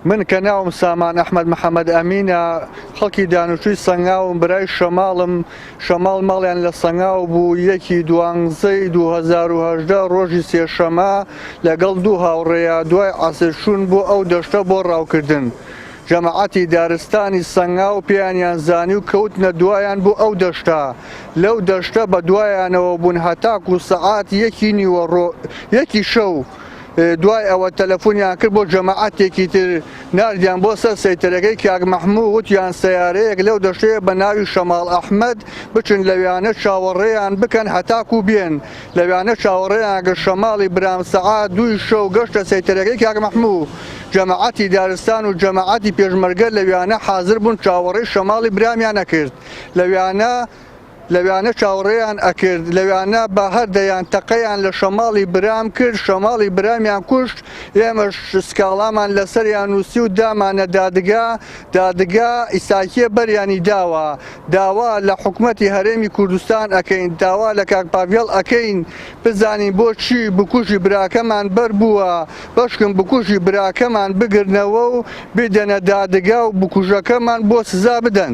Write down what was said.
من کە ناوم سامان ئەحمەد محەممەد ئەمینە خەڵکی دانوشتووی سەنگاوم برای شەماڵ ماڵیان لە سەنگاو بوو 1/12/2018 ڕۆژی سێشەمە لەگەڵ دوو هاوڕێیە دوای عەسرشون بۆ ئەو دەشتە بۆ ڕاوکردن. جەماعەتی دارستانی سەنگاو پێیانیان زانی و کەوتنە دوایان بۆ ئەو دەشتە. لەو دەشتە بە دوایانەوە بوون هەتاکو سەعات 1 شەو. دوای ئەوە تەلەفۆنیان کرد بۆ جەماعەتێکی تر ناردیان بۆ سەر سەیتەرەکەی کاک مەحموود وتیان سەیارەیەک لەو دەشتەیە بە ناوی شەماڵ ئەحمەد بچن لەویانە چاوەڕێیان بکەن هەتاکو بێن. لەویانە چاوەڕێیان گە شەماڵی برام سەعات 2 شەو گەشتە سەیتەرەکەی کاک مەحموود. جەماعەتی دارستان و جەماعەتی پێشمەرگە لەویانە حازر بوون چاوەڕێی شەماڵی برامیان نەکرد. لەویانە چاوەڕێیان ئەکرد، لەویانە بە هەردەیان تەقەیان لە شەماڵی برام کرد، شەماڵی برامیان کوشت. ئێمەش سکاڵامان لەسەریان نووسی و دامانە دادگا ئیساکیە بەریانی داوا لە حکومەتی هەرێمی کوردستان ئەکەین، داوا لە کاک پاڤێڵ ئەکەین بزانین بۆچی بکوژی براکەمان بەر بووە، بەشکم بکوژی براکەمان بگرنەوە و بدەنە دادگا و بکوژەکەمان بۆ سزا بدەن.